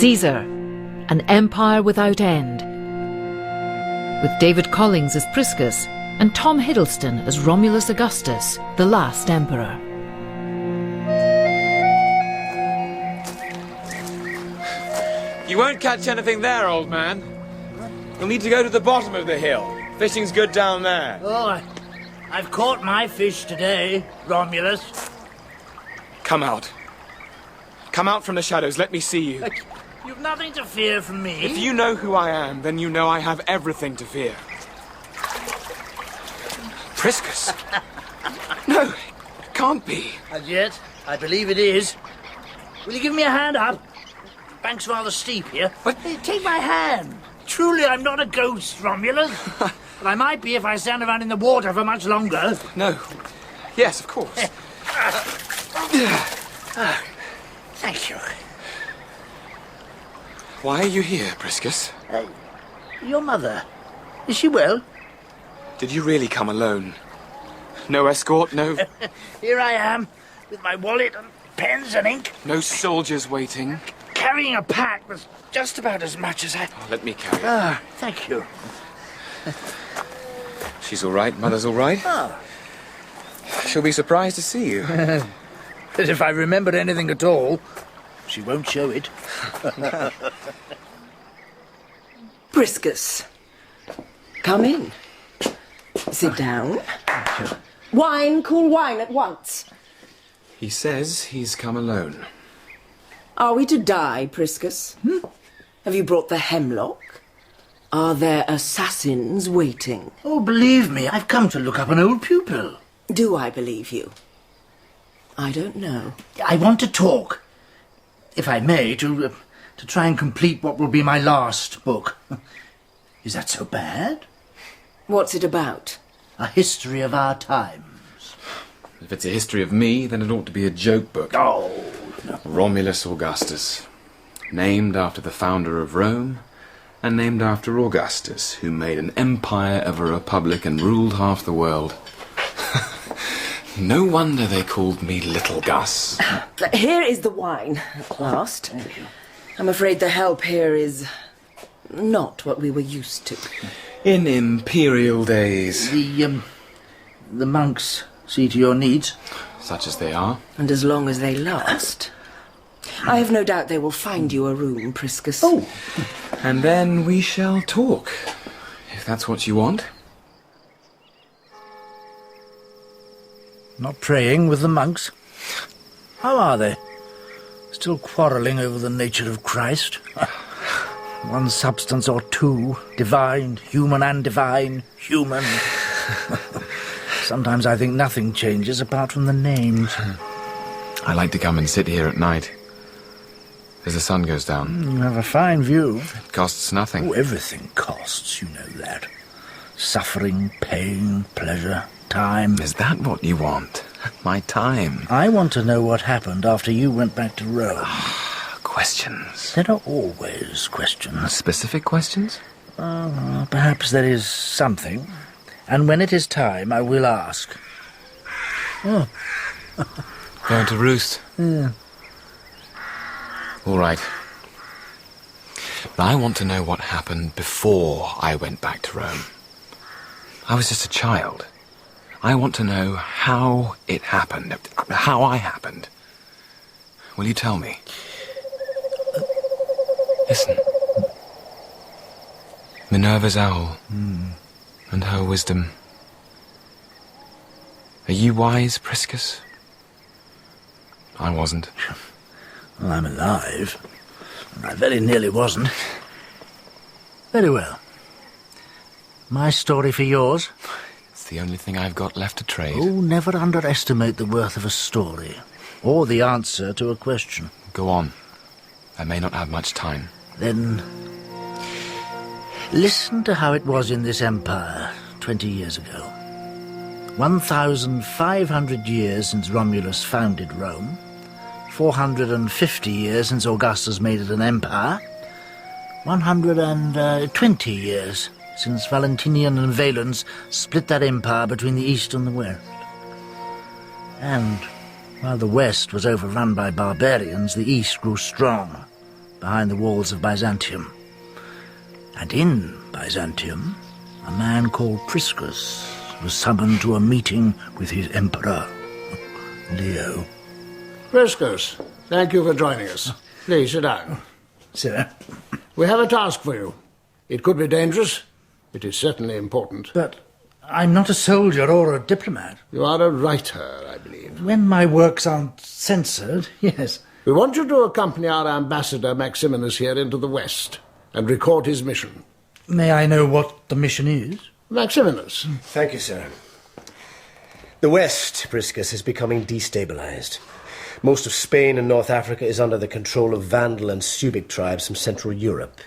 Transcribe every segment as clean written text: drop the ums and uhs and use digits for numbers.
Caesar, an empire without end, with David Collings as Priscus and Tom Hiddleston as Romulus Augustus, the last emperor. You won't catch anything there, old man. You'll need to go to the bottom of the hill. Fishing's good down there. Oh, I've caught my fish today, Romulus. Come out. Come out from the shadows. Let me see you. You've nothing to fear from me. If you know who I am, then you know I have everything to fear. Priscus? No, it can't be. As yet, I believe it is. Will you give me a hand up? Bank's rather steep here. What? Hey, take my hand. Truly, I'm not a ghost, Romulus. But I might be if I stand around in the water for much longer. No. Yes, of course. Thank you. Why are you here, Priscus? Your mother, is she well? Did you really come alone? No escort, no... Here I am, with my wallet and pens and ink. No soldiers waiting? Carrying a pack that's just about as much as I... Oh, let me carry it. Ah, thank you. She's all right, Mother's all right. Oh. She'll be surprised to see you. But if I remembered anything at all, she won't show it. Priscus, come in. Sit down. Wine, cool wine at once. He says he's come alone. Are we to die, Priscus? Have you brought the hemlock? Are there assassins waiting? Oh, believe me, I've come to look up an old pupil. Do I believe you? I don't know. I want to talk, if I may, to try and complete what will be my last book. Is that so bad? What's it about? A history of our times. If it's a history of me, then it ought to be a joke book. Oh, no. Romulus Augustus, named after the founder of Rome, and named after Augustus, who made an empire of a republic and ruled half the world. No wonder they called me Little Gus. Here is the wine, at last. Thank you. I'm afraid the help here is not what we were used to. In imperial days. The monks see to your needs. Such as they are. And as long as they last. I have no doubt they will find you a room, Priscus. Oh. And then we shall talk, if that's what you want. Not praying with the monks? How are they? Still quarrelling over the nature of Christ? One substance or two, divine, human and divine, human. Sometimes I think nothing changes apart from the names. I like to come and sit here at night, as the sun goes down. You have a fine view. It costs nothing. Oh, everything costs, you know that. Suffering, pain, pleasure, time. Is that what you want? My time? I want to know what happened after you went back to Rome. Questions. There are always questions. Specific questions? Perhaps there is something. And when it is time, I will ask. Oh. Going to roost? Yeah. All right. But I want to know what happened before I went back to Rome. I was just a child. I want to know how it happened, how I happened. Will you tell me? Listen. Minerva's owl and her wisdom. Are you wise, Priscus? I wasn't. Well, I'm alive. I very nearly wasn't. Very well. My story for yours? It's the only thing I've got left to trade. Oh, never underestimate the worth of a story, or the answer to a question. Go on. I may not have much time. Then, listen to how it was in this empire 20 years ago. 1,500 years since Romulus founded Rome, 450 years since Augustus made it an empire, 120 years since Valentinian and Valens split that empire between the East and the West. And while the West was overrun by barbarians, the East grew strong, behind the walls of Byzantium. And in Byzantium, a man called Priscus was summoned to a meeting with his emperor, Leo. Priscus, thank you for joining us. Please sit down. Sir? We have a task for you. It could be dangerous. It is certainly important. But I'm not a soldier or a diplomat. You are a writer, I believe. When my works aren't censored, yes. We want you to accompany our ambassador Maximinus here into the West and record his mission. May I know what the mission is? Maximinus. Thank you, sir. The West, Priscus, is becoming destabilized. Most of Spain and North Africa is under the control of Vandal and Suebic tribes from Central Europe.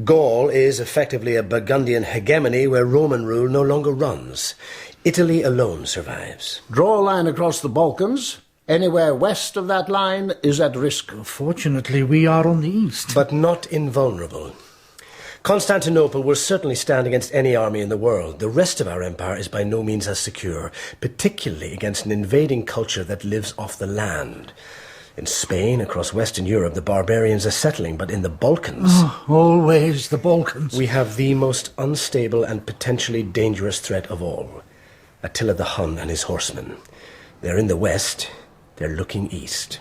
Gaul is effectively a Burgundian hegemony where Roman rule no longer runs. Italy alone survives. Draw a line across the Balkans. Anywhere west of that line is at risk. Fortunately, we are on the east. But not invulnerable. Constantinople will certainly stand against any army in the world. The rest of our empire is by no means as secure, particularly against an invading culture that lives off the land. In Spain, across Western Europe, the barbarians are settling, but in the Balkans... Oh, always the Balkans. We have the most unstable and potentially dangerous threat of all. Attila the Hun and his horsemen. They're in the West. They're looking east.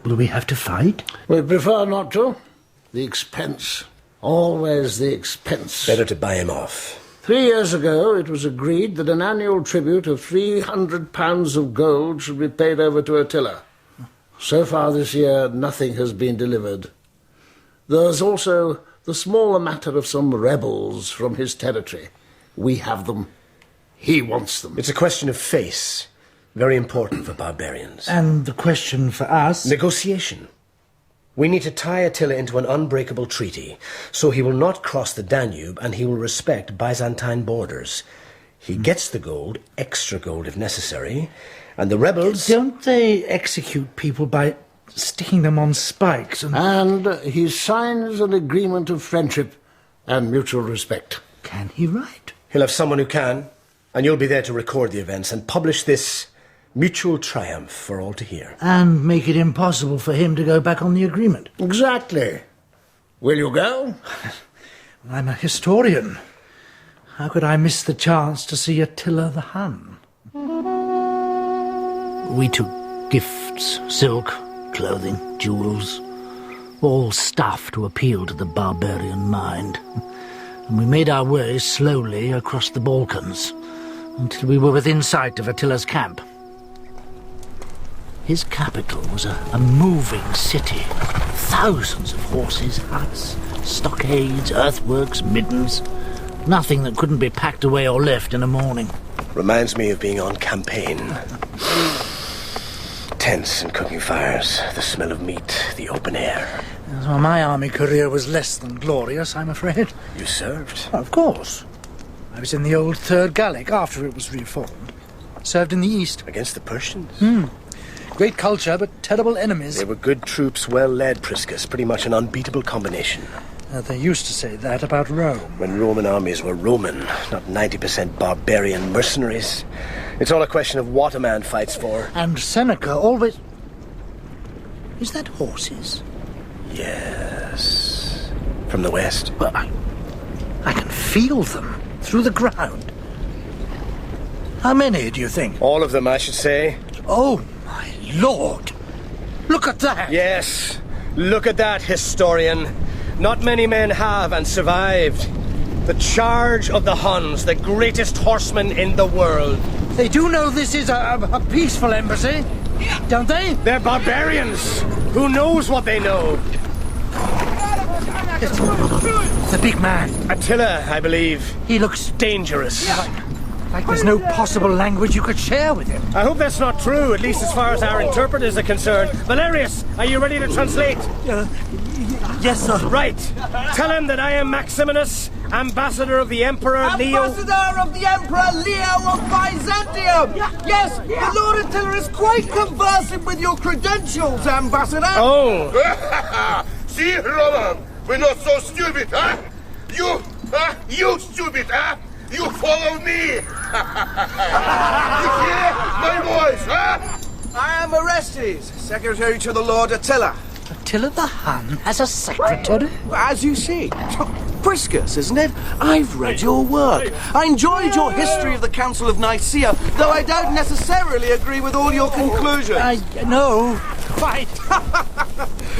Will we have to fight? We prefer not to. The expense... Always the expense. Better to buy him off. 3 years ago, it was agreed that an annual tribute of £300 of gold should be paid over to Attila. So far this year, nothing has been delivered. There's also the smaller matter of some rebels from his territory. We have them. He wants them. It's a question of face. Very important for barbarians. And the question for us? Negotiation. We need to tie Attila into an unbreakable treaty, so he will not cross the Danube and he will respect Byzantine borders. He gets the gold, extra gold if necessary, and the rebels... Don't they execute people by sticking them on spikes And he signs an agreement of friendship and mutual respect. Can he write? He'll have someone who can, and you'll be there to record the events and publish this mutual triumph for all to hear. And make it impossible for him to go back on the agreement. Exactly. Will you go? I'm a historian. How could I miss the chance to see Attila the Hun? We took gifts, silk, clothing, jewels, all stuff to appeal to the barbarian mind. And we made our way slowly across the Balkans until we were within sight of Attila's camp. His capital was a moving city. Thousands of horses, huts, stockades, earthworks, middens. Nothing that couldn't be packed away or left in a morning. Reminds me of being on campaign. Tents and cooking fires, the smell of meat, the open air. Well, my army career was less than glorious, I'm afraid. You served? Of course. I was in the old 3rd Gallic after it was reformed. Served in the east. Against the Persians? Great culture, but terrible enemies. They were good troops, well led, Priscus. Pretty much an unbeatable combination. They used to say that about Rome. When Roman armies were Roman, not 90% barbarian mercenaries. It's all a question of what a man fights for. And Seneca always... Is that horses? Yes. From the west. Well, I can feel them through the ground. How many, do you think? All of them, I should say. Oh, my lord! Look at that! Yes, look at that, historian. Not many men have and survived. The charge of the Huns, the greatest horsemen in the world. They do know this is a peaceful embassy, don't they? They're barbarians. Who knows what they know? It's the big man. Attila, I believe. He looks Dangerous. like there's no possible language you could share with him. I hope that's not true, at least as far as our interpreters are concerned. Valerius, are you ready to translate? Yes, sir. Right. Tell him that I am Maximinus, ambassador of the Emperor Leo... Ambassador of the Emperor Leo of Byzantium! Yes, the Lord Attila is quite conversant with your credentials, Ambassador! Oh! See, Roman, we're not so stupid, huh? You stupid, huh? You follow me! You hear my voice, huh? I am Orestes, secretary to the Lord Attila. Attila the Hun has a secretary? As you see. Priscus, isn't it? I've read your work. I enjoyed your history of the Council of Nicaea, though I don't necessarily agree with all your conclusions. No, quite.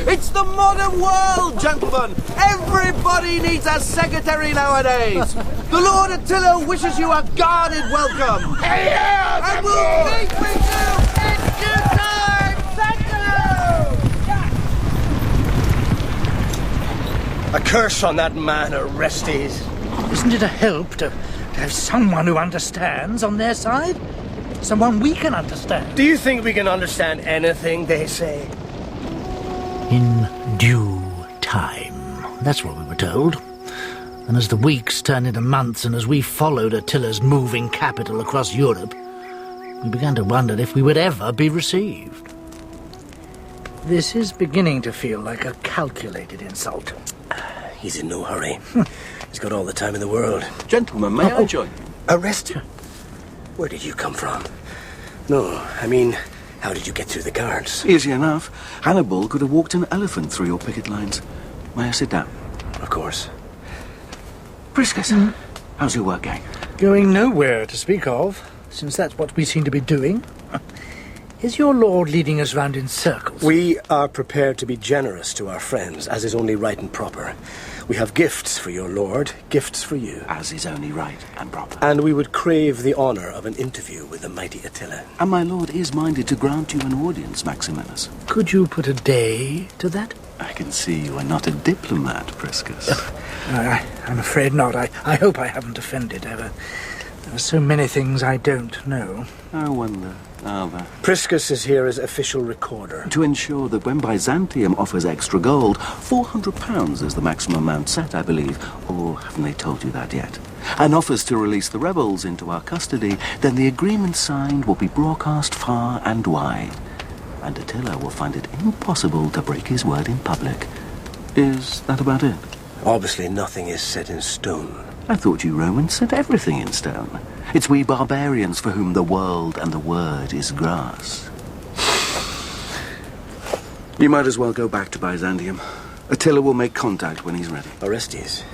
It's the modern world, gentlemen. Everybody needs a secretary nowadays. The Lord Attila wishes you a guarded welcome. And we'll meet with you in due time. Thank you! A curse on that man, Orestes. Isn't it a help to have someone who understands on their side? Someone we can understand. Do you think we can understand anything they say? In due time. That's what we were told. And as the weeks turned into months and as we followed Attila's moving capital across Europe, we began to wonder if we would ever be received. This is beginning to feel like a calculated insult. He's in no hurry. He's got all the time in the world. Gentlemen, may I join? Arrested? Where did you come from? No, I mean, how did you get through the guards? Easy enough. Hannibal could have walked an elephant through your picket lines. May I sit down? Of course. Priscus, how's your work going? Going nowhere to speak of, since that's what we seem to be doing. Is your lord leading us round in circles? We are prepared to be generous to our friends, as is only right and proper. We have gifts for your lord, gifts for you. As is only right and proper. And we would crave the honour of an interview with the mighty Attila. And my lord is minded to grant you an audience, Maximinus. Could you put a day to that? I can see you are not a diplomat, Priscus. I'm afraid not. I hope I haven't offended. There are so many things I don't know. I wonder, are there? Priscus is here as official recorder. To ensure that when Byzantium offers extra gold, £400 is the maximum amount set, I believe. Or haven't they told you that yet? And offers to release the rebels into our custody, then the agreement signed will be broadcast far and wide. And Attila will find it impossible to break his word in public. Is that about it? Obviously nothing is set in stone. I thought you Romans set everything in stone. It's we barbarians for whom the world and the word is grass. You might as well go back to Byzantium. Attila will make contact when he's ready. Orestes,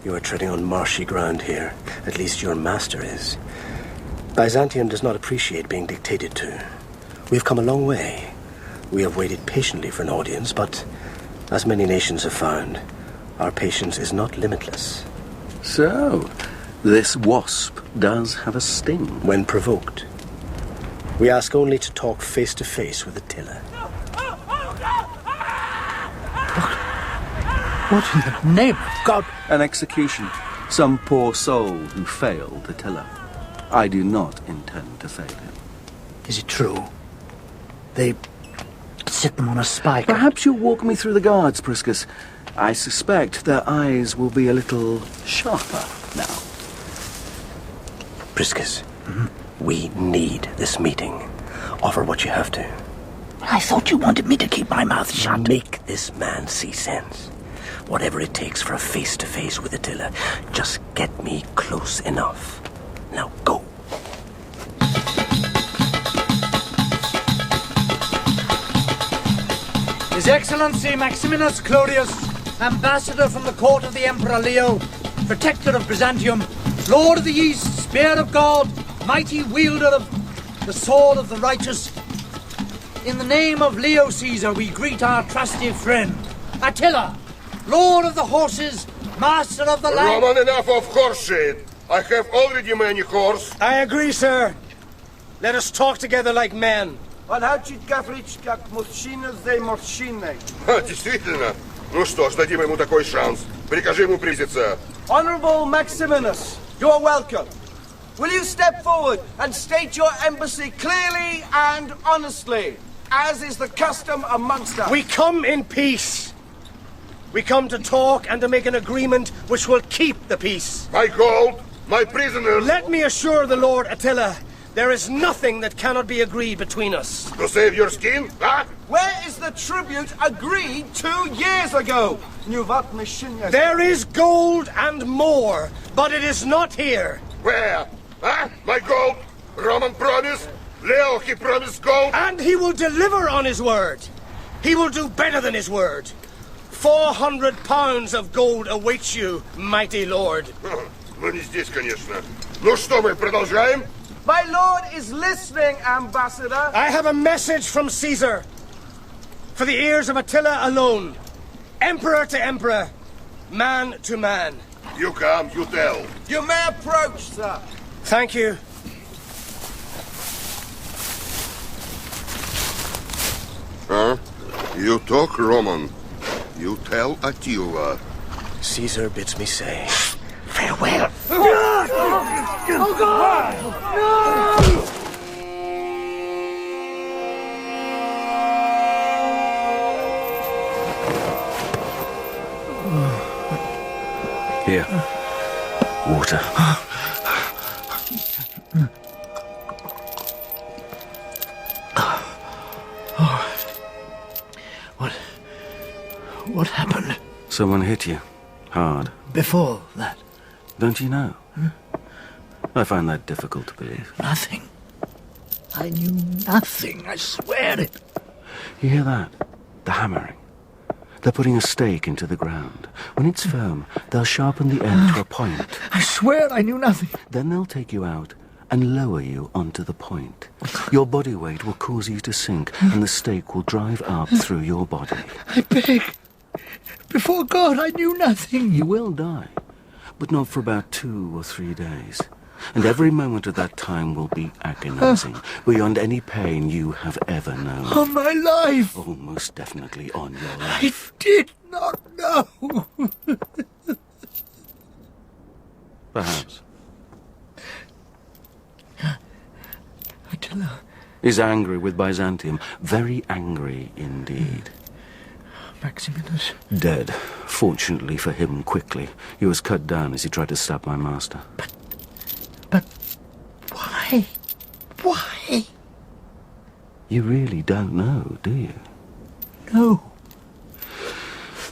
you are treading on marshy ground here. At least your master is. Byzantium does not appreciate being dictated to. We've come a long way. We have waited patiently for an audience, but as many nations have found, our patience is not limitless. So, this wasp does have a sting. When provoked. We ask only to talk face to face with Attila. What in the name of God? An execution. Some poor soul who failed Attila. I do not intend to fail him. Is it true? They set them on a spike. Perhaps you'll walk me through the guards, Priscus. I suspect their eyes will be a little sharper now. Priscus, we need this meeting. Offer what you have to. I thought you wanted me to keep my mouth shut. Make this man see sense. Whatever it takes for a face-to-face with Attila. Just get me close enough. Now go. His Excellency Maximinus Clodius, Ambassador from the court of the Emperor Leo, Protector of Byzantium, Lord of the East, Spear of God, mighty wielder of the sword of the righteous. In the name of Leo Caesar, we greet our trusty friend, Attila, Lord of the horses, Master of the land. Roman, enough of horse shit. I have already many horse. I agree, sir. Let us talk together like men. Действительно. Ну что ж, дадим ему такой шанс. Прикажи ему приблизиться. Honorable Maximinus, you are welcome. Will you step forward and state your embassy clearly and honestly, as is the custom amongst us? We come in peace. We come to talk and to make an agreement which will keep the peace. My gold, my prisoners. Let me assure the Lord Attila, there is nothing that cannot be agreed between us. To save your skin, huh? Where is the tribute agreed 2 years ago? There is gold and more, but it is not here. Where? Huh? My gold? Roman promise? Leo, he promised gold? And he will deliver on his word. He will do better than his word. 400 pounds of gold awaits you, mighty lord. Мы не здесь, конечно. Ну что, мы продолжаем? My lord is listening, ambassador. I have a message from Caesar. For the ears of Attila alone. Emperor to emperor. Man to man. You come, you tell. You may approach, sir. Thank you. Huh? You talk Roman. You tell Attila. Caesar bids me say, farewell. Oh, God! No! Here. Water. What happened? Someone hit you. Hard. Before that? Don't you know? I find that difficult to believe. Nothing. I knew nothing, I swear it. You hear that? The hammering. They're putting a stake into the ground. When it's firm, they'll sharpen the end to a point. I swear I knew nothing. Then they'll take you out and lower you onto the point. Your body weight will cause you to sink, and the stake will drive up through your body. I beg. Before God, I knew nothing. You will die, but not for about 2 or 3 days. And every moment of that time will be agonizing, beyond any pain you have ever known. On my life. Oh, most definitely on your I life. did not know. Perhaps. Attila. Is angry with Byzantium. Very angry indeed. Maximinus. Dead. Fortunately for him, quickly. He was cut down as he tried to stab my master. But why? Why? You really don't know, do you? No.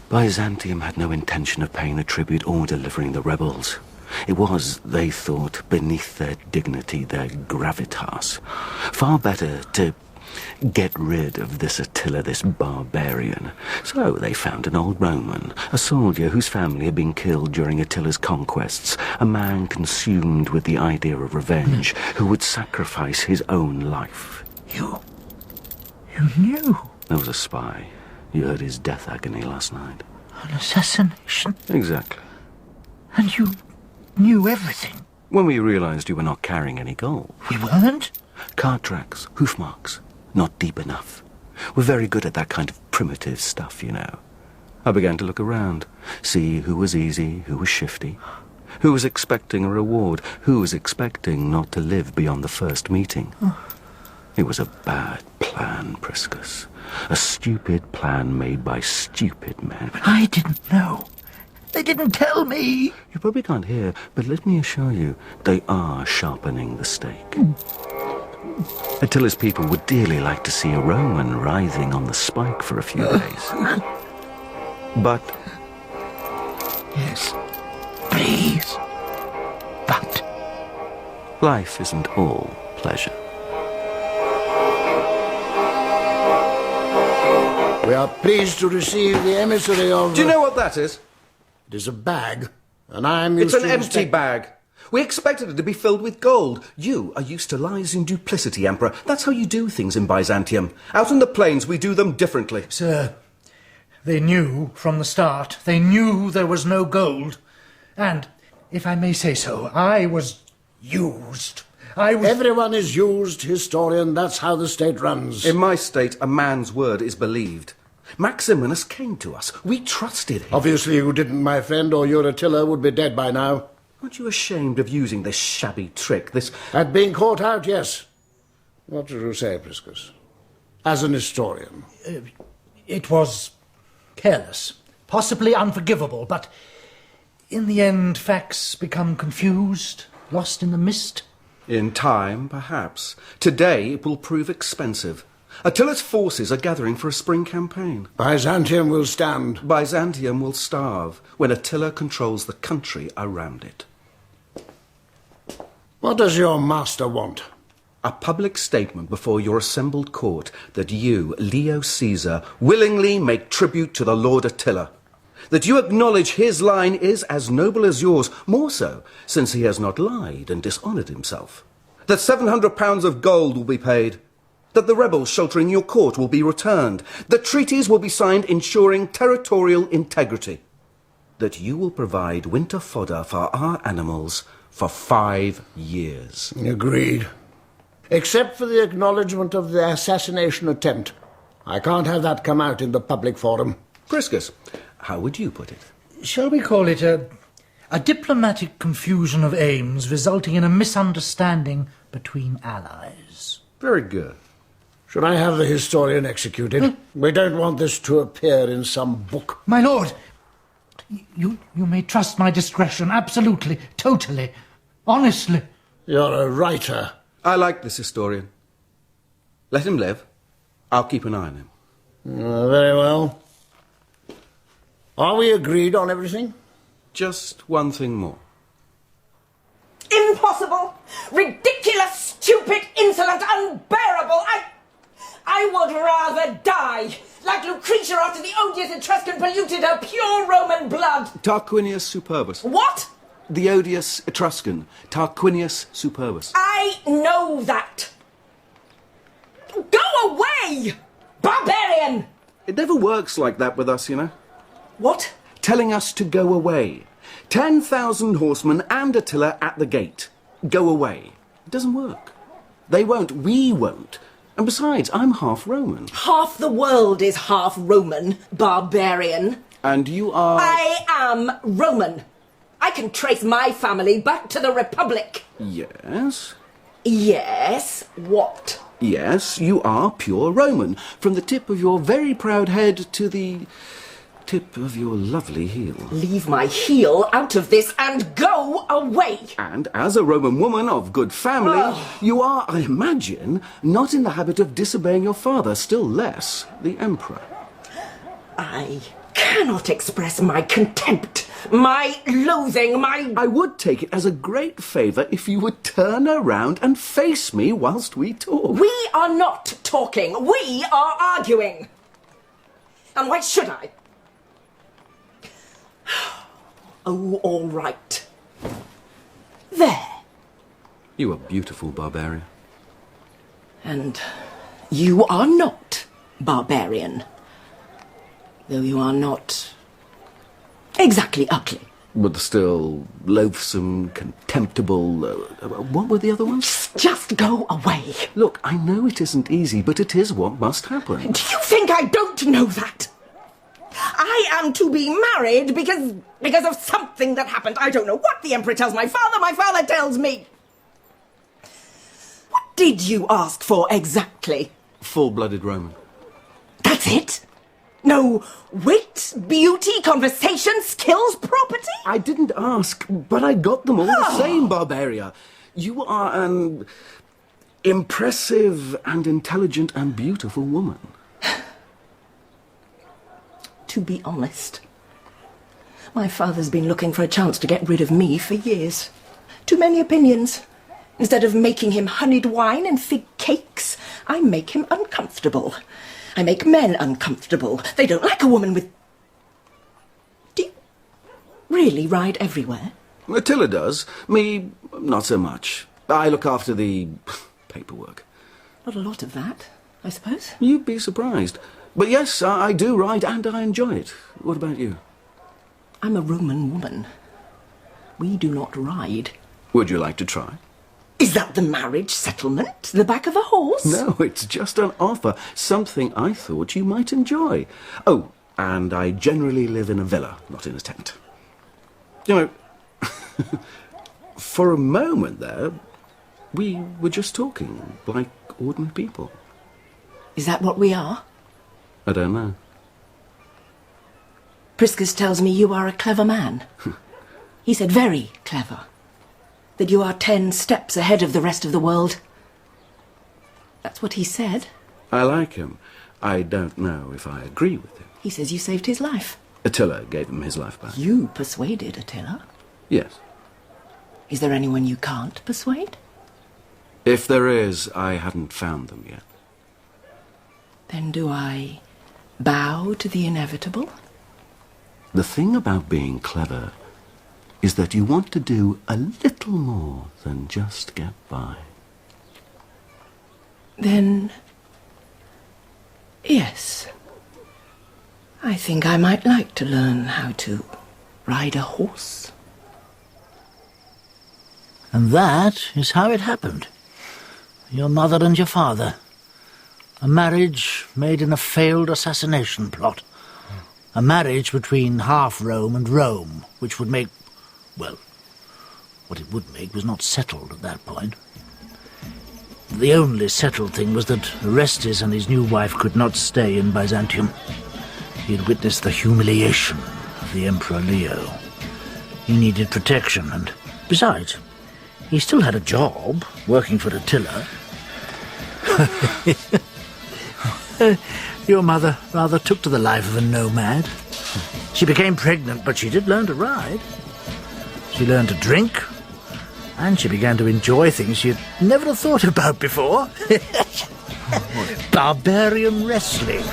Byzantium had no intention of paying the tribute or delivering the rebels. It was, they thought, beneath their dignity, their gravitas. Far better to get rid of this Attila, this barbarian. So they found an old Roman, a soldier whose family had been killed during Attila's conquests, a man consumed with the idea of revenge, who would sacrifice his own life. You knew? There was a spy. You heard his death agony last night. An assassination? Exactly. And you knew everything? When we realized you were not carrying any gold. We weren't? Cart tracks, hoof marks. Not deep enough. We're very good at that kind of primitive stuff, you know. I began to look around, see who was easy, who was shifty, who was expecting a reward, who was expecting not to live beyond the first meeting. It was a bad plan, Priscus. A stupid plan made by stupid men. But I didn't know. They didn't tell me. You probably can't hear, but let me assure you, they are sharpening the stake. Attila's people would dearly like to see a Roman writhing on the spike for a few days. But... Yes, please. But... life isn't all pleasure. We are pleased to receive the emissary of... Do you know what that is? It is a bag, and I am It's used an to... empty bag. We expected it to be filled with gold. You are used to lies and duplicity, Emperor. That's how you do things in Byzantium. Out in the plains, we do them differently. Sir, they knew from the start. They knew there was no gold. And, if I may say so, I was used. Everyone is used, historian. That's how the state runs. In my state, a man's word is believed. Maximinus came to us. We trusted him. Obviously you didn't, my friend, or your Attila would be dead by now. Aren't you ashamed of using this shabby trick, this... At being caught out, yes. What did you say, Priscus? As an historian. It was careless, possibly unforgivable, but in the end facts become confused, lost in the mist. In time, perhaps. Today it will prove expensive. Attila's forces are gathering for a spring campaign. Byzantium will stand. Byzantium will starve when Attila controls the country around it. What does your master want? A public statement before your assembled court that you, Leo Caesar, willingly make tribute to the Lord Attila. That you acknowledge his line is as noble as yours, more so, since he has not lied and dishonoured himself. That 700 pounds of gold will be paid. That the rebels sheltering your court will be returned. That treaties will be signed ensuring territorial integrity. That you will provide winter fodder for our animals for 5 years. Agreed. Except for the acknowledgement of the assassination attempt. I can't have that come out in the public forum. Priscus, how would you put it? Shall we call it a diplomatic confusion of aims resulting in a misunderstanding between allies? Very good. Should I have the historian executed? We don't want this to appear in some book. My lord, you may trust my discretion, absolutely, totally, honestly. You're a writer. I like this historian. Let him live. I'll keep an eye on him. Very well. Are we agreed on everything? Just one thing more. Impossible! Ridiculous, stupid, insolent, unbearable! I would rather die, like Lucretia after the odious Etruscan polluted her pure Roman blood! Tarquinius Superbus. What? The odious Etruscan, Tarquinius Superbus. I know that! Go away! Barbarian! It never works like that with us, you know. What? Telling us to go away. 10,000 horsemen and Attila at the gate. Go away. It doesn't work. They won't. We won't. And besides, I'm half Roman. Half the world is half Roman, barbarian. And you are... I am Roman. I can trace my family back to the Republic. Yes? Yes? What? Yes, you are pure Roman. From the tip of your very proud head to the tip of your lovely heel. Leave my heel out of this and go away. And as a Roman woman of good family, you are, I imagine, not in the habit of disobeying your father, still less the emperor. I cannot express my contempt, my loathing, my... I would take it as a great favour if you would turn around and face me whilst we talk. We are not talking. We are arguing. And why should I? Oh, all right. There. You are beautiful, Barbaria. And you are not barbarian. Though you are not exactly ugly. But still loathsome, contemptible... what were the other ones? Just go away. Look, I know it isn't easy, but it is what must happen. Do you think I don't know that? I am to be married because of something that happened. I don't know what the Emperor tells my father tells me. What did you ask for exactly? Full-blooded Roman. That's it? No wit, beauty, conversation, skills, property? I didn't ask, but I got them all the same, Barbaria. You are an impressive and intelligent and beautiful woman. To be honest, my father's been looking for a chance to get rid of me for years. Too many opinions. Instead of making him honeyed wine and fig cakes, I make him uncomfortable. I make men uncomfortable. They don't like a woman with... Do you really ride everywhere? Attila does. Me, not so much. I look after the paperwork. Not a lot of that, I suppose. You'd be surprised. But yes, I do ride and I enjoy it. What about you? I'm a Roman woman. We do not ride. Would you like to try? Is that the marriage settlement? The back of a horse? No, it's just an offer. Something I thought you might enjoy. Oh, and I generally live in a villa, not in a tent. You know, for a moment there, we were just talking like ordinary people. Is that what we are? I don't know. Priscus tells me you are a clever man. He said very clever. That you are 10 steps ahead of the rest of the world. That's what he said. I like him. I don't know if I agree with him. He says you saved his life. Attila gave him his life back. You persuaded Attila? Yes. Is there anyone you can't persuade? If there is, I hadn't found them yet. Then do I bow to the inevitable? The thing about being clever is that you want to do a little more than just get by. Then, yes. I think I might like to learn how to ride a horse. And that is how it happened. Your mother and your father. A marriage made in a failed assassination plot. A marriage between half Rome and Rome, which would make, well, what it would make was not settled at that point. The only settled thing was that Orestes and his new wife could not stay in Byzantium. He had witnessed the humiliation of the Emperor Leo. He needed protection, and besides, he still had a job working for Attila. Your mother rather took to the life of a nomad. She became pregnant, but she did learn to ride. She learned to drink, and she began to enjoy things she had never thought about before. Barbarian wrestling.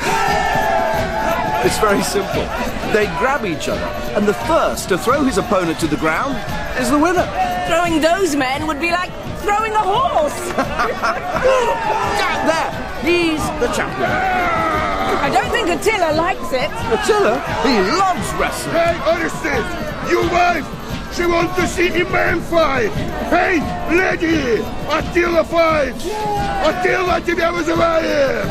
It's very simple. They grab each other, and the first to throw his opponent to the ground is the winner. Throwing those men would be like throwing a horse. There, he's the champion. I don't think Attila likes it. Attila? He loves wrestling. Hey, Orestes! You wife! She wants to see a man fight! Hey, lady! Attila fights! Attila тебя вызывает!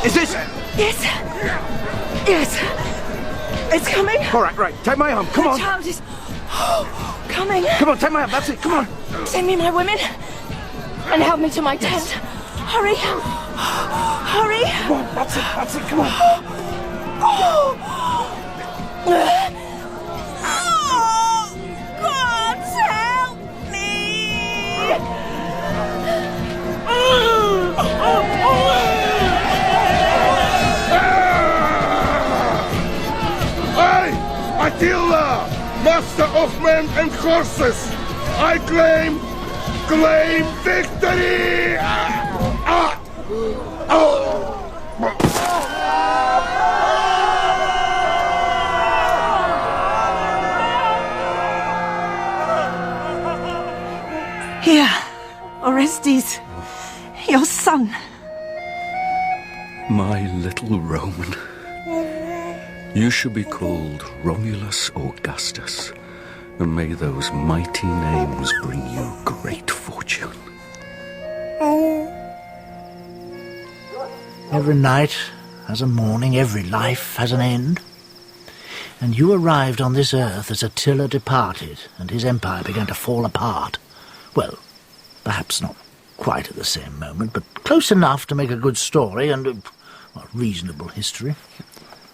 Is this... Yes. Yes. It's coming. All right. Take my arm. Come The on. child is coming. Come on, take my arm. That's it. Come on. Send me my women and help me to my tent. Hurry. Hurry. Come on. That's it. Come on. Oh, God, help me. I, Attila, master of men and horses, I claim victory! Here, Orestes, your son. My little Roman. You should be called Romulus Augustus, and may those mighty names bring you great fortune. Every night has a morning, every life has an end. And you arrived on this earth as Attila departed, and his empire began to fall apart. Well, perhaps not quite at the same moment, but close enough to make a good story and a reasonable history.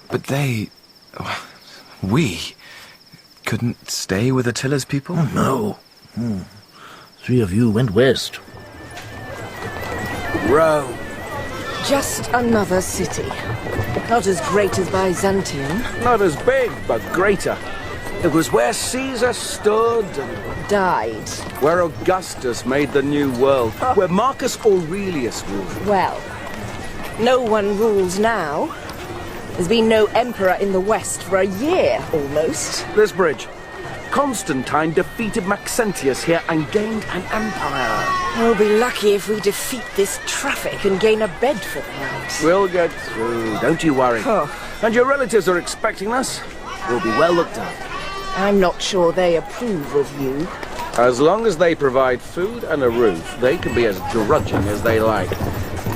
But we couldn't stay with Attila's people? Oh, no. 3 of you went west. Rome. Just another city. Not as great as Byzantium. Not as big, but greater. It was where Caesar stood and Died. where Augustus made the new world, where Marcus Aurelius ruled. Well, no one rules now. There's been no emperor in the West for a year, almost. This bridge. Constantine defeated Maxentius here and gained an empire. We'll be lucky if we defeat this traffic and gain a bed for the night. We'll get through, don't you worry. Oh. And your relatives are expecting us. We'll be well looked after. I'm not sure they approve of you. As long as they provide food and a roof, they can be as grudging as they like.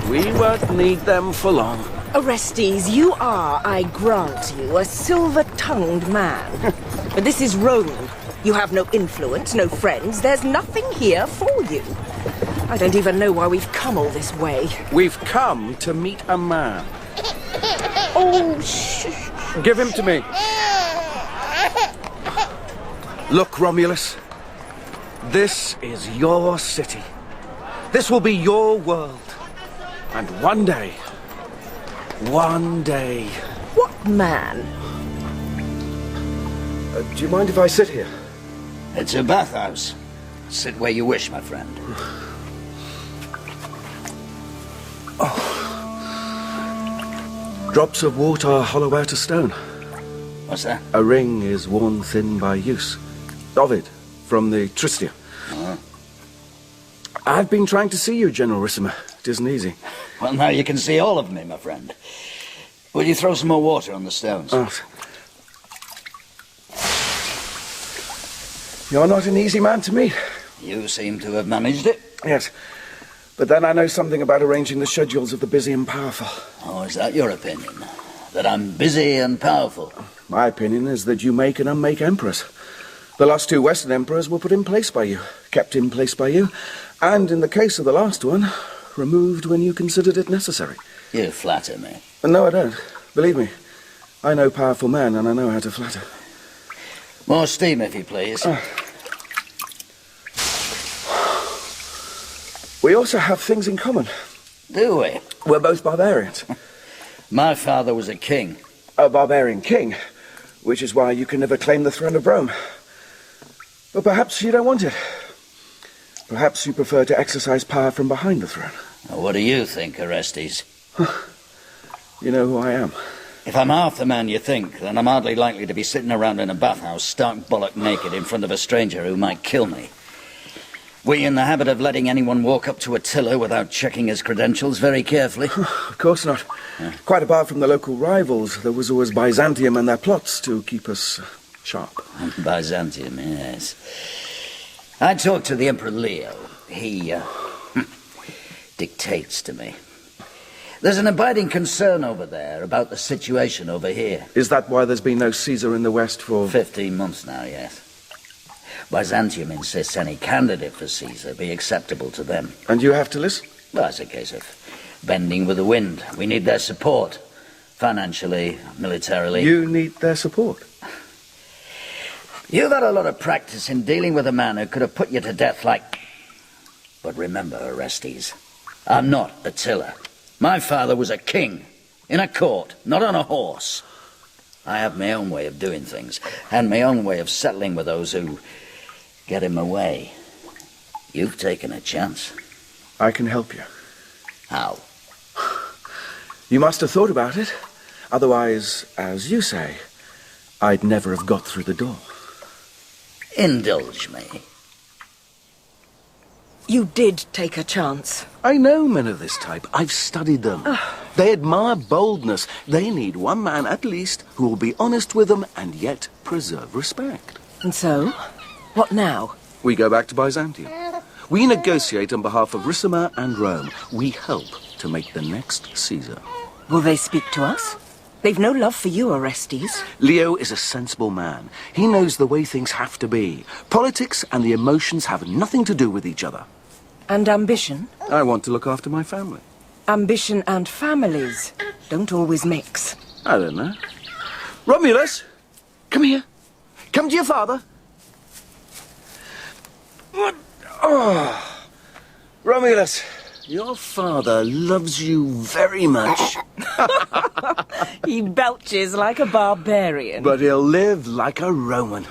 We won't need them for long. Orestes, you are, I grant you, a silver-tongued man. But this is Rome. You have no influence, no friends. There's nothing here for you. I don't even know why we've come all this way. We've come to meet a man. Oh, shh. Give him to me. Look, Romulus. This is your city. This will be your world. And one day... What man? do you mind if I sit here? It's a bathhouse. Sit where you wish, my friend. Drops of water hollow out a stone. What's that? A ring is worn thin by use. Ovid, from the Tristia. Oh. I've been trying to see you, General Ricimer. It isn't easy. Well, now you can see all of me, my friend. Will you throw some more water on the stones? Oh. You're not an easy man to meet. You seem to have managed it. Yes. But then I know something about arranging the schedules of the busy and powerful. Oh, is that your opinion? That I'm busy and powerful? My opinion is that you make and unmake emperors. The last two Western emperors were put in place by you, kept in place by you, and in the case of the last one, removed when you considered it necessary. You flatter me. No, I don't. Believe me. I know powerful men, and I know how to flatter. More steam, if you please. We also have things in common. Do we? We're both barbarians. My father was a king. A barbarian king, which is why you can never claim the throne of Rome. But perhaps you don't want it. Perhaps you prefer to exercise power from behind the throne. Well, what do you think, Orestes? You know who I am. If I'm half the man you think, then I'm hardly likely to be sitting around in a bathhouse stark bollock naked in front of a stranger who might kill me. Were you in the habit of letting anyone walk up to Attila without checking his credentials very carefully? Of course not. Quite apart from the local rivals, there was always Byzantium and their plots to keep us sharp. Byzantium, yes. I talked to the Emperor Leo. He dictates to me. There's an abiding concern over there about the situation over here. Is that why there's been no Caesar in the West for... 15 months now, yes. Byzantium insists any candidate for Caesar be acceptable to them. And you have to listen? Well, it's a case of bending with the wind. We need their support. Financially, militarily. You need their support? You've had a lot of practice in dealing with a man who could have put you to death like... But remember, Orestes, I'm not Attila. My father was a king, in a court, not on a horse. I have my own way of doing things, and my own way of settling with those who get in my way. You've taken a chance. I can help you. How? You must have thought about it. Otherwise, as you say, I'd never have got through the door. Indulge me. You did take a chance. I know men of this type. I've studied them. They admire boldness. They need one man at least who will be honest with them and yet preserve respect. And so, what now? We go back to Byzantium. We negotiate on behalf of Ricimer and Rome. We help to make the next Caesar. Will they speak to us? They've no love for you, Orestes. Leo is a sensible man. He knows the way things have to be. Politics and the emotions have nothing to do with each other. And ambition? I want to look after my family. Ambition and families don't always mix. I don't know. Romulus, come here. Come to your father. What? Oh, Romulus, your father loves you very much. He belches like a barbarian. But he'll live like a Roman.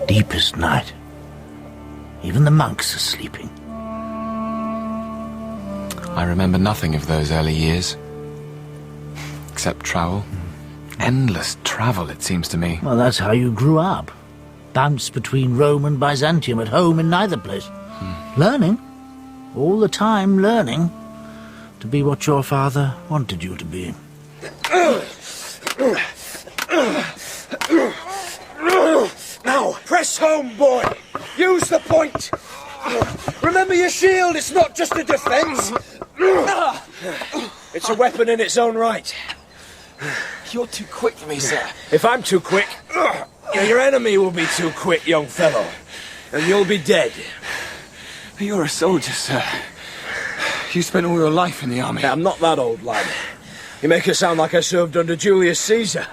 Deepest night. Even the monks are sleeping. I remember nothing of those early years. Except travel. Endless travel, it seems to me. Well, that's how you grew up. Bounced between Rome and Byzantium, at home in neither place. Learning. All the time learning. To be what your father wanted you to be. Now, press home, boy. Use the point. Remember your shield, it's not just a defense. It's a weapon in its own right. You're too quick for me, sir. If I'm too quick, your enemy will be too quick, young fellow. And you'll be dead. You're a soldier, sir. You spent all your life in the army. I'm not that old, lad. You make it sound like I served under Julius Caesar.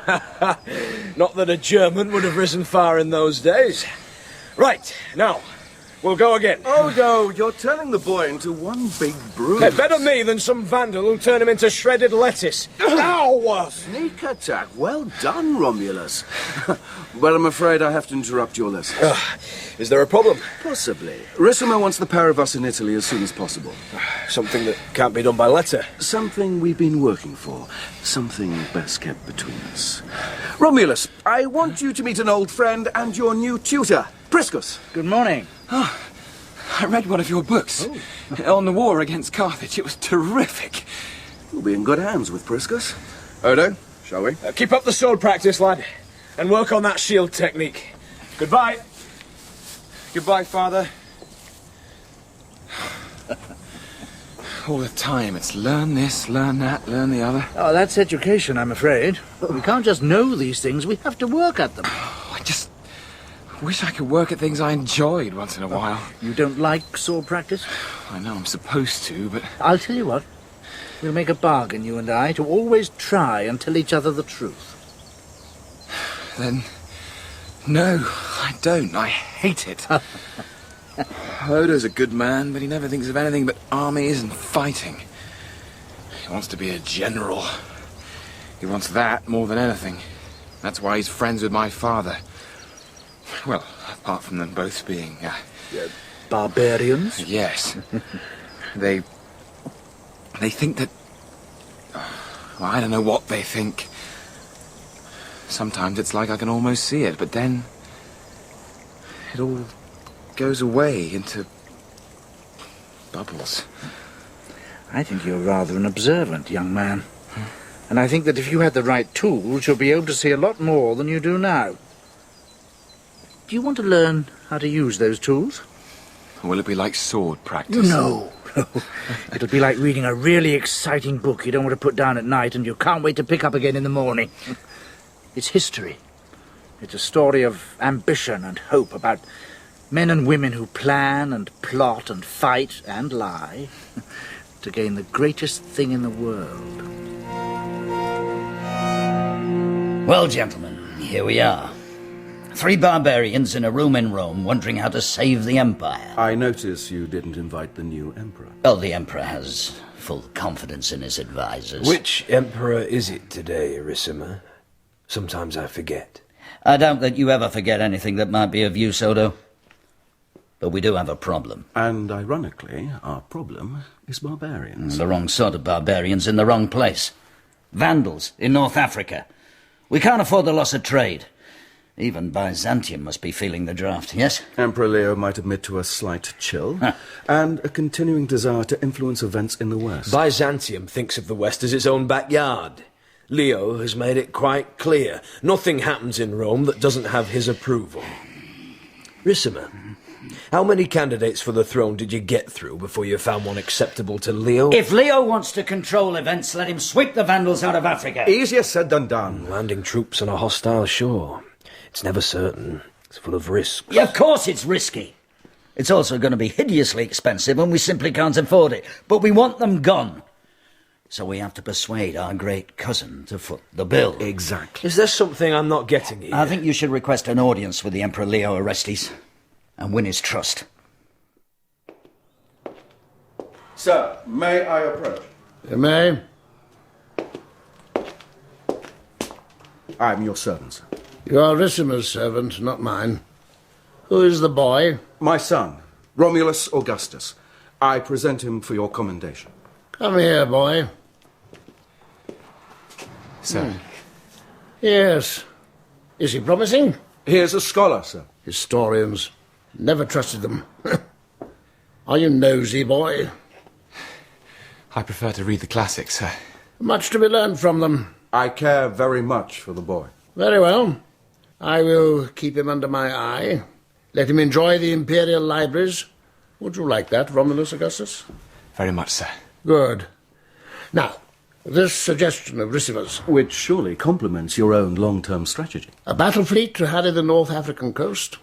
Not that a German would have risen far in those days. Right, now, We'll go again. Odo, you're turning the boy into one big bruise. Hey, better me than some vandal who'll turn him into shredded lettuce. Ow! Sneak attack. Well done, Romulus. Well, I'm afraid I have to interrupt your lesson. Is there a problem? Possibly. Ricimer wants the pair of us in Italy as soon as possible. Something that can't be done by letter. Something we've been working for. Something best kept between us. Romulus, I want you to meet an old friend and your new tutor, Priscus. Good morning. Oh, I read one of your books on the war against Carthage. It was terrific. You'll be in good hands with Priscus. Odo, shall we? Keep up the sword practice, lad, and work on that shield technique. Goodbye. Goodbye, Father. All the time it's learn this, learn that, learn the other. Oh, that's education, I'm afraid. We can't just know these things, we have to work at them. I just wish I could work at things I enjoyed once in a while. You don't like sword practice? I know I'm supposed to, but... I'll tell you what. We'll make a bargain, you and I, to always try and tell each other the truth. Then... no, I don't. I hate it. Odo's a good man, but he never thinks of anything but armies and fighting. He wants to be a general. He wants that more than anything. That's why he's friends with my father. Well, apart from them both being... barbarians? Yes. They think that... well, I don't know what they think. Sometimes it's like I can almost see it, but then... it all goes away into... bubbles. I think you're rather an observant young man. And I think that if you had the right tools, you'll be able to see a lot more than you do now. Do you want to learn how to use those tools? Will it be like sword practice? No. It'll be like reading a really exciting book you don't want to put down at night and you can't wait to pick up again in the morning. It's history. It's a story of ambition and hope about men and women who plan and plot and fight and lie to gain the greatest thing in the world. Well, gentlemen, here we are. 3 barbarians in a room in Rome wondering how to save the Empire. I notice you didn't invite the new emperor. Well, the Emperor has full confidence in his advisors. Which emperor is it today, Ricimer? Sometimes I forget. I doubt that you ever forget anything that might be of use, Odo. But we do have a problem. And ironically, our problem is barbarians. The wrong sort of barbarians in the wrong place. Vandals in North Africa. We can't afford the loss of trade. Even Byzantium must be feeling the draft, yes? Emperor Leo might admit to a slight chill, and a continuing desire to influence events in the West. Byzantium thinks of the West as its own backyard. Leo has made it quite clear. Nothing happens in Rome that doesn't have his approval. Ricimer, how many candidates for the throne did you get through before you found one acceptable to Leo? If Leo wants to control events, let him sweep the Vandals out of Africa. Easier said than done. Landing troops on a hostile shore. It's never certain. It's full of risks. Yeah, of course it's risky. It's also going to be hideously expensive and we simply can't afford it. But we want them gone. So we have to persuade our great cousin to foot the bill. Exactly. Is there something I'm not getting here? I think you should request an audience with the Emperor Leo Orestes and win his trust. Sir, may I approach? You may. I'm your servant, sir. You are Ricimer's servant, not mine. Who is the boy? My son, Romulus Augustus. I present him for your commendation. Come here, boy. Sir. Yes. Is he promising? He is a scholar, sir. Historians. Never trusted them. Are you nosy, boy? I prefer to read the classics, sir. Much to be learned from them. I care very much for the boy. Very well. I will keep him under my eye. Let him enjoy the imperial libraries. Would you like that, Romulus Augustus? Very much, sir. Good. Now, this suggestion of Ricimer's. Which surely complements your own long-term strategy. A battle fleet to harry the North African coast.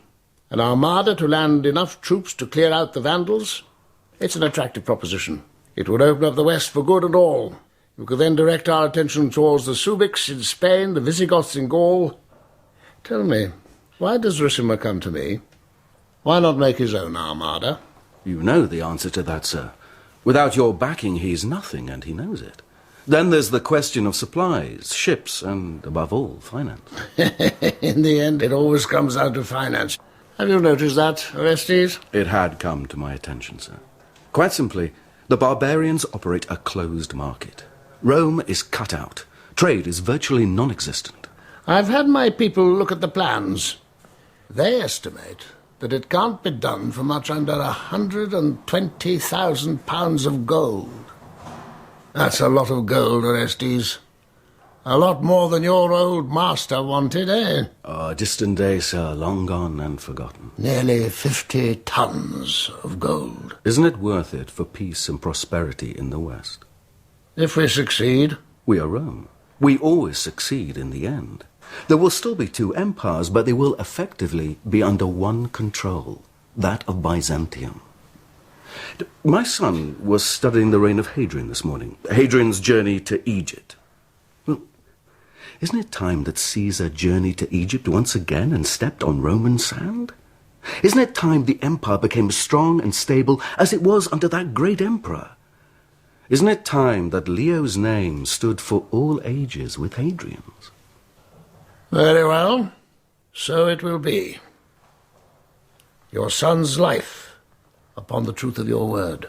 An armada to land enough troops to clear out the Vandals. It's an attractive proposition. It would open up the West for good and all. We could then direct our attention towards the Suebics in Spain, the Visigoths in Gaul. Tell me, why does Ricimer come to me? Why not make his own armada? You know the answer to that, sir. Without your backing, he's nothing, and he knows it. Then there's the question of supplies, ships, and, above all, finance. In the end, it always comes down to finance. Have you noticed that, Orestes? It had come to my attention, sir. Quite simply, the barbarians operate a closed market. Rome is cut out. Trade is virtually non-existent. I've had my people look at the plans. They estimate that it can't be done for much under 120,000 pounds of gold. That's a lot of gold, Orestes. A lot more than your old master wanted, eh? Oh, distant days, sir, long gone and forgotten. Nearly 50 tons of gold. Isn't it worth it for peace and prosperity in the West? If we succeed. We are Rome. We always succeed in the end. There will still be two empires, but they will effectively be under one control, that of Byzantium. My son was studying the reign of Hadrian this morning, Hadrian's journey to Egypt. Well, isn't it time that Caesar journeyed to Egypt once again and stepped on Roman sand? Isn't it time the empire became as strong and stable as it was under that great emperor? Isn't it time that Leo's name stood for all ages with Hadrian's? Very well. So it will be. Your son's life upon the truth of your word.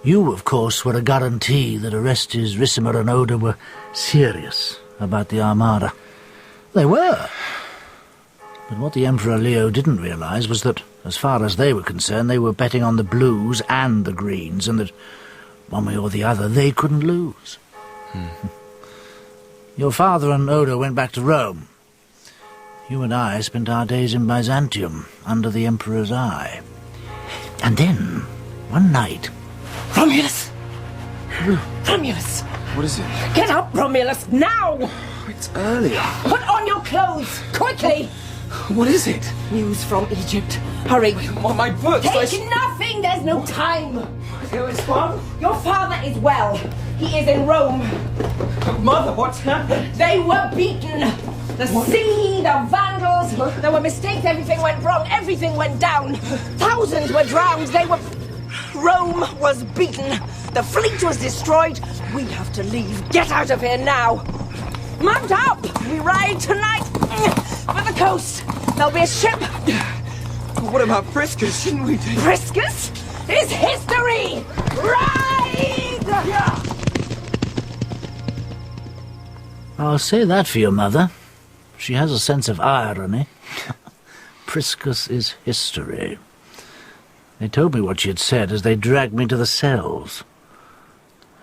You, of course, were a guarantee that Orestes, Ricimer and Odo were serious about the Armada. They were. But what the Emperor Leo didn't realise was that, as far as they were concerned, they were betting on the Blues and the Greens, and that, one way or the other, they couldn't lose. Your father and Odo went back to Rome. You and I spent our days in Byzantium, under the Emperor's eye. And then, one night... Romulus! Romulus! What is it? Get up, Romulus, now! It's early. Put on your clothes, quickly! What is it? News from Egypt. Hurry. My books! Take nothing, there's no time! It's fun? Your father is well. He is in Rome. Mother, what's happened? They were beaten. The sea, the Vandals. There were mistakes, everything went wrong, everything went down. Thousands were drowned, Rome was beaten. The fleet was destroyed. We have to leave. Get out of here now. Mount up! We ride tonight for the coast. There'll be a ship. What about Priscus? Shouldn't we do? Priscus is history! Ride! Yeah. I'll say that for your mother. She has a sense of irony. Priscus is history. They told me what she had said as they dragged me to the cells.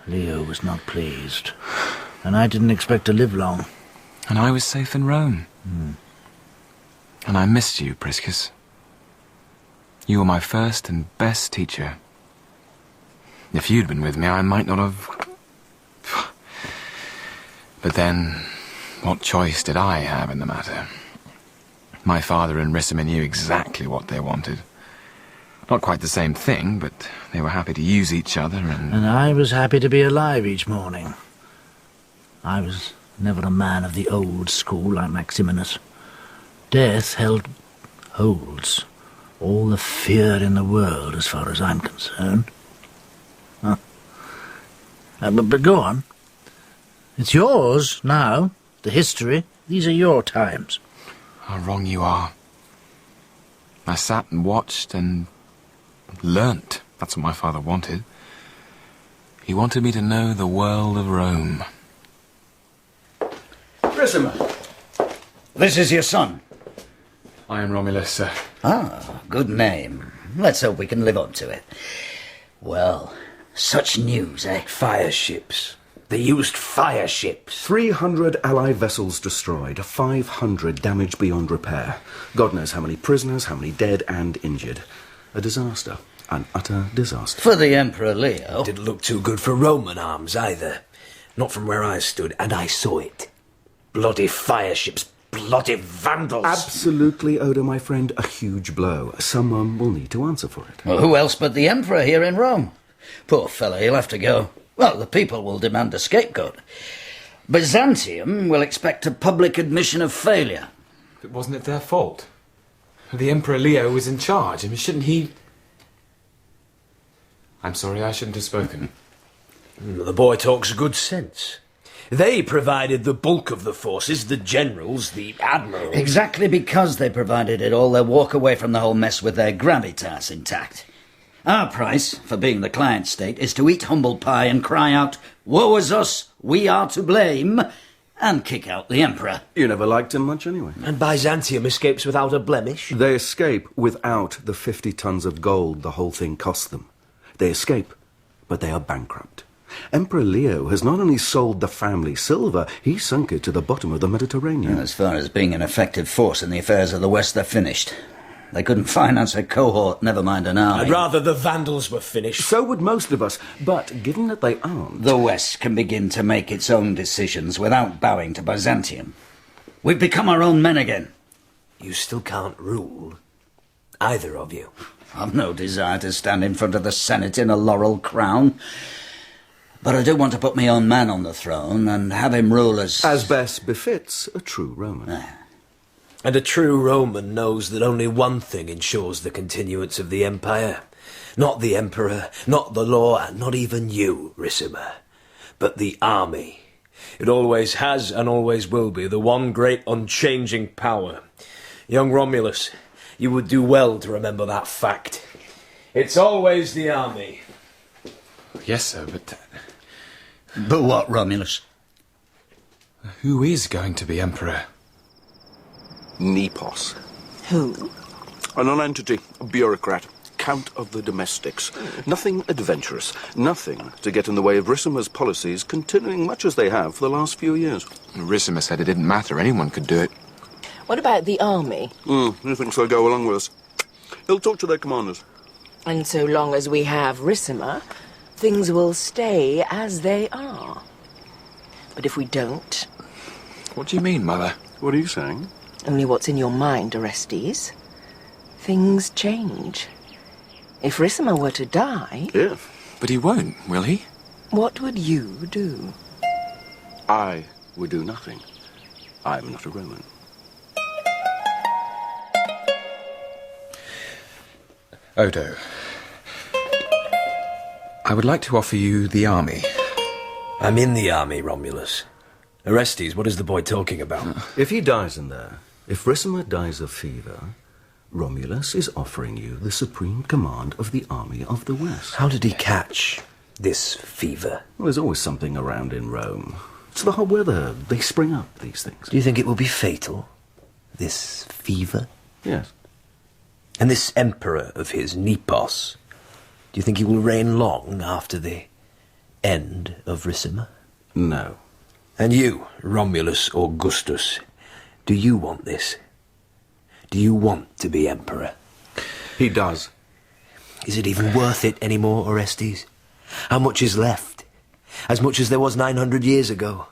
Leo was not pleased, and I didn't expect to live long. And I was safe in Rome. And I missed you, Priscus. You were my first and best teacher. If you'd been with me, I might not have... But then, what choice did I have in the matter? My father and Ricimer knew exactly what they wanted. Not quite the same thing, but they were happy to use each other and... And I was happy to be alive each morning. I was never a man of the old school like Maximinus. Death holds all the fear in the world as far as I'm concerned. Huh. But go on. It's yours now, the history. These are your times. How wrong you are. I sat and watched and learnt. That's what my father wanted. He wanted me to know the world of Rome. Ricimer, this is your son. I am Romulus, sir. Ah, good name. Let's hope we can live up to it. Well, such news, eh? Fire ships. They used fire ships. 300 Allied vessels destroyed, 500 damaged beyond repair. God knows how many prisoners, how many dead and injured. A disaster. An utter disaster. For the Emperor Leo. Didn't look too good for Roman arms either. Not from where I stood, and I saw it. Bloody fire ships, bloody Vandals. Absolutely, Odo, my friend, a huge blow. Someone will need to answer for it. Well, who else but the Emperor here in Rome? Poor fellow, he'll have to go. Well, the people will demand a scapegoat. Byzantium will expect a public admission of failure. Wasn't it their fault? The Emperor Leo was in charge. I mean, shouldn't he... I'm sorry, I shouldn't have spoken. The boy talks good sense. They provided the bulk of the forces, the generals, the admirals. Exactly because they provided it all, they'll walk away from the whole mess with their gravitas intact. Our price, for being the client state, is to eat humble pie and cry out, "Woe is us, we are to blame," and kick out the Emperor. You never liked him much anyway. And Byzantium escapes without a blemish. They escape without the 50 tons of gold the whole thing cost them. They escape, but they are bankrupt. Emperor Leo has not only sold the family silver, he sunk it to the bottom of the Mediterranean. As far as being an effective force in the affairs of the West, they're finished. They couldn't finance a cohort, never mind an army. I'd rather the Vandals were finished. So would most of us, but given that they aren't... The West can begin to make its own decisions without bowing to Byzantium. We've become our own men again. You still can't rule. Either of you. I've no desire to stand in front of the Senate in a laurel crown. But I do want to put my own man on the throne and have him rule as... As best befits a true Roman. And a true Roman knows that only one thing ensures the continuance of the empire. Not the emperor, not the law, and not even you, Ricimer. But the army. It always has and always will be the one great unchanging power. Young Romulus, you would do well to remember that fact. It's always the army. Yes, sir, but... But what, Romulus? Who is going to be Emperor? Nepos. Who? A non-entity, a bureaucrat, count of the domestics. Nothing adventurous, nothing to get in the way of Ricimer's policies, continuing much as they have for the last few years. Ricimer said it didn't matter, anyone could do it. What about the army? He thinks they'll go along with us. He'll talk to their commanders. And so long as we have Ricimer, things will stay as they are. But if we don't... What do you mean, Mother? What are you saying? Only what's in your mind, Orestes. Things change. If Ricimer were to die... Yeah. But he won't, will he? What would you do? I would do nothing. I'm not a Roman. Odo, I would like to offer you the army. I'm in the army, Romulus. Orestes, what is the boy talking about? If he dies in there, if Ricimer dies of fever, Romulus is offering you the supreme command of the army of the West. How did he catch this fever? Well, there's always something around in Rome. It's the hot weather. They spring up, these things. Do you think it will be fatal? This fever? Yes. And this emperor of his, Nepos, do you think he will reign long after the end of Ricimer? No. And you, Romulus Augustus, do you want this? Do you want to be emperor? He does. Is it even worth it anymore, Orestes? How much is left? As much as there was 900 years ago.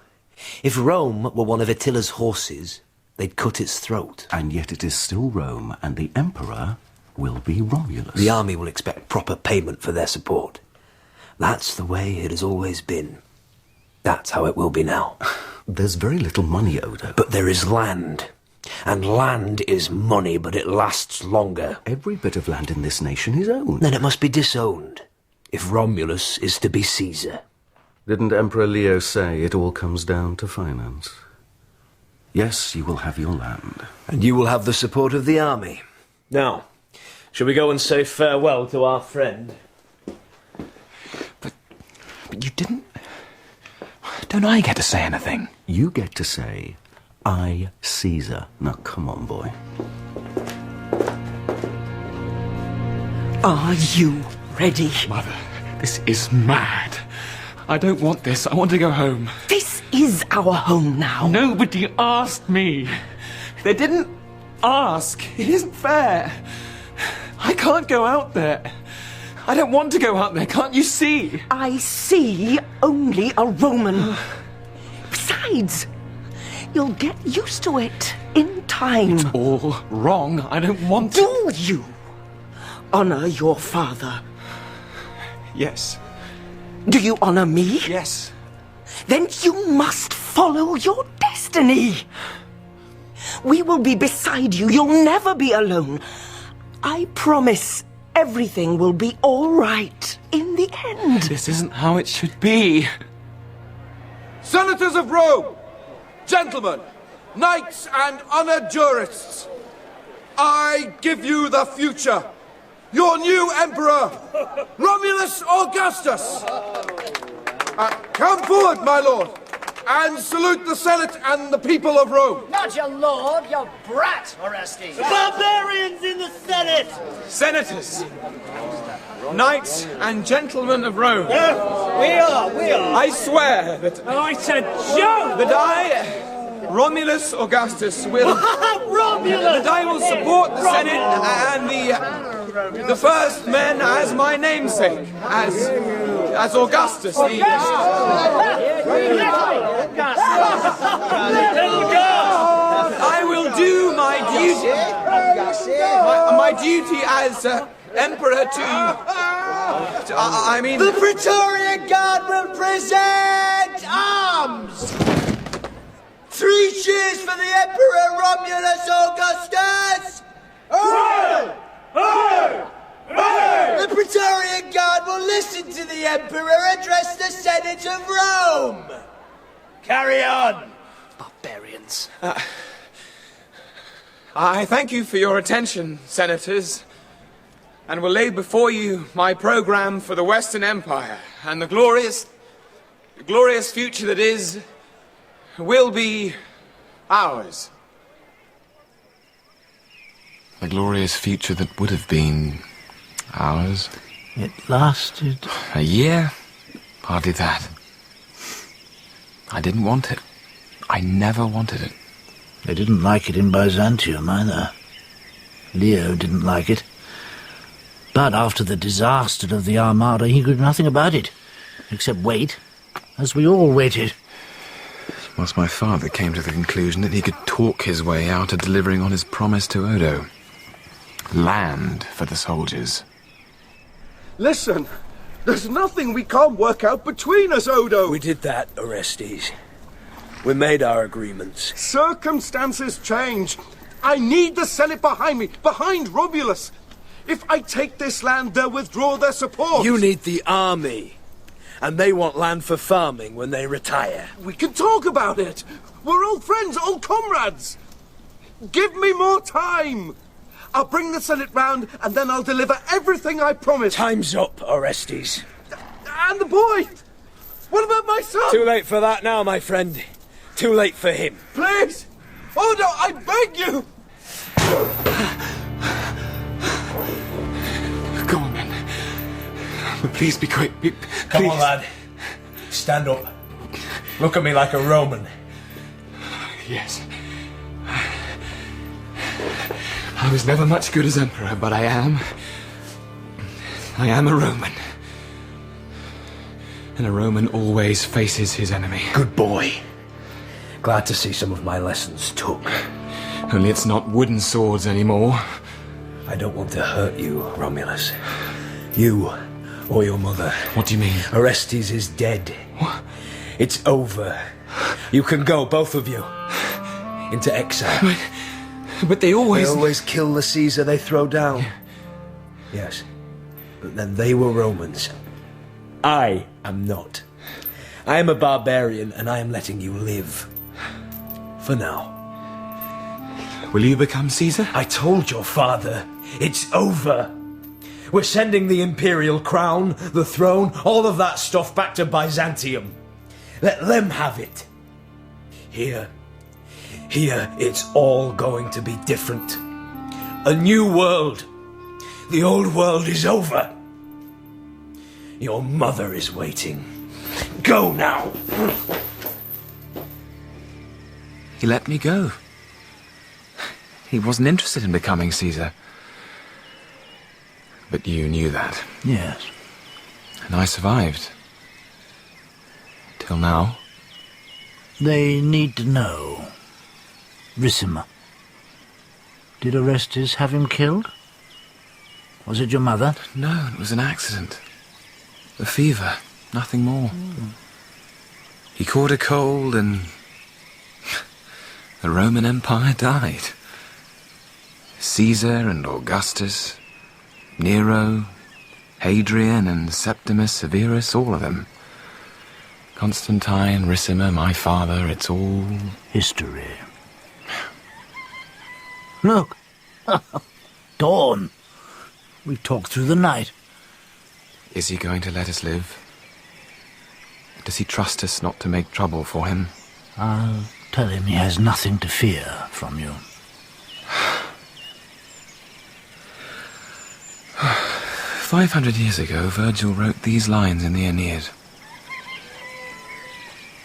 If Rome were one of Attila's horses, they'd cut its throat. And yet it is still Rome, and the emperor will be Romulus. The army will expect proper payment for their support. That's the way it has always been. That's how it will be now. There's very little money, Odo. But there is land. And land is money, but it lasts longer. Every bit of land in this nation is owned. Then it must be disowned, if Romulus is to be Caesar. Didn't Emperor Leo say it all comes down to finance? Yes, you will have your land. And you will have the support of the army. Now, shall we go and say farewell to our friend? But you didn't... Don't I get to say anything? You get to say, I, Caesar. Now, come on, boy. Are you ready? Mother, this is mad. I don't want this. I want to go home. This is our home now. Nobody asked me. They didn't ask. It isn't fair. I can't go out there. I don't want to go out there. Can't you see? I see only a Roman. Besides, you'll get used to it in time. It's all wrong. I don't want to. Do you honor your father? Yes. Do you honor me? Yes. Then you must follow your destiny. We will be beside you. You'll never be alone. I promise everything will be all right in the end. This isn't how it should be. Senators of Rome, gentlemen, knights and honored jurists, I give you the future. Your new emperor, Romulus Augustus. Come forward, my lord, and salute the Senate and the people of Rome. Not your lord, your brat, Orestes. Barbarians in the Senate! Senators, knights and gentlemen of Rome. We are. I swear that... Oh, it's a joke! That I, Romulus Augustus, will... Romulus! That I will support the Senate and the first men as my namesake, as Augustus. I will do my duty, my duty as emperor to I mean... The Praetorian Guard will present arms! 3 cheers for the Emperor Romulus Augustus! Hooray! Hooray! Hooray! The Praetorian Guard will listen to the Emperor address the Senate of Rome! Carry on! Barbarians. I thank you for your attention, senators, and will lay before you my program for the Western Empire and the glorious future that will be ours. The glorious future that would have been ours. It lasted... A year? Hardly that. I didn't want it. I never wanted it. They didn't like it in Byzantium either. Leo didn't like it. But after the disaster of the Armada, he could do nothing about it, except wait, as we all waited. Once my father came to the conclusion that he could talk his way out of delivering on his promise to Odo. Land for the soldiers. Listen, there's nothing we can't work out between us, Odo. We did that, Orestes. We made our agreements. Circumstances change. I need the Senate behind me, behind Romulus. If I take this land, they'll withdraw their support. You need the army. And they want land for farming when they retire. We can talk about it. We're old friends, old comrades. Give me more time. I'll bring the Senate round, and then I'll deliver everything I promised. Time's up, Orestes. And the boy. What about my son? Too late for that now, my friend. Too late for him. Please! Odo, I beg you! Go on, then. But please be quick. Come on, lad. Stand up. Look at me like a Roman. Yes. I was never much good as emperor, but I am a Roman. And a Roman always faces his enemy. Good boy. Glad to see some of my lessons took. Only it's not wooden swords anymore. I don't want to hurt you, Romulus. You or your mother. What do you mean? Orestes is dead. What? It's over. You can go, both of you, into exile. But they always kill the Caesar they throw down. Yes, but then they were Romans. I am not. I am a barbarian, and I am letting you live. For now. Will you become Caesar? I told your father, it's over. We're sending the imperial crown, the throne, all of that stuff back to Byzantium. Let them have it. Here, it's all going to be different. A new world. The old world is over. Your mother is waiting. Go now. He let me go. He wasn't interested in becoming Caesar. But you knew that. Yes. And I survived. Till now. They need to know. Ricimer. Did Orestes have him killed? Was it your mother? No, it was an accident. A fever, nothing more. He caught a cold and the Roman Empire died. Caesar and Augustus, Nero, Hadrian and Septimus Severus, all of them. Constantine, Ricimer, my father, it's all... history. Look! Dawn! We've talked through the night. Is he going to let us live? Does he trust us not to make trouble for him? I'll tell him he has nothing to fear from you. 500 years ago, Virgil wrote these lines in the Aeneid.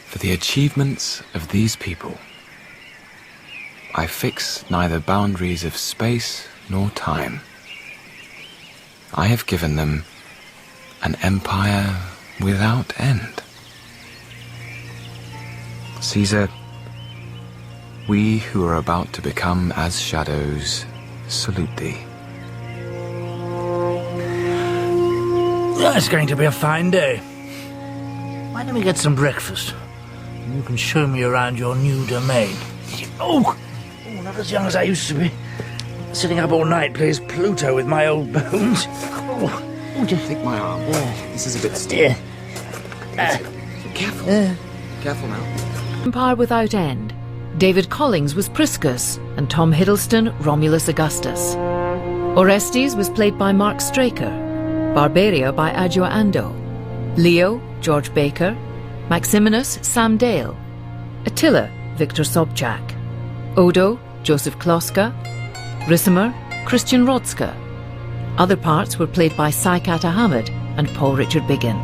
For the achievements of these people, I fix neither boundaries of space nor time. I have given them an empire without end. Caesar, we who are about to become as shadows salute thee. It's going to be a fine day. Why don't we get some breakfast? And you can show me around your new domain. Oh, not as young as I used to be. Sitting up all night plays Pluto with my old bones. Oh, just take my arm. This is a bit stiff. Careful. Careful now. Empire without end. David Collings was Priscus, and Tom Hiddleston, Romulus Augustus. Orestes was played by Mark Straker. Barbaria by Adjoa Andoh. Leo, George Baker. Maximinus, Sam Dale. Attila, Victor Sobchak. Odo, Joseph Kloska. Ricimer, Christian Rodska. Other parts were played by Saikat Ahamed and Paul Richard Biggin.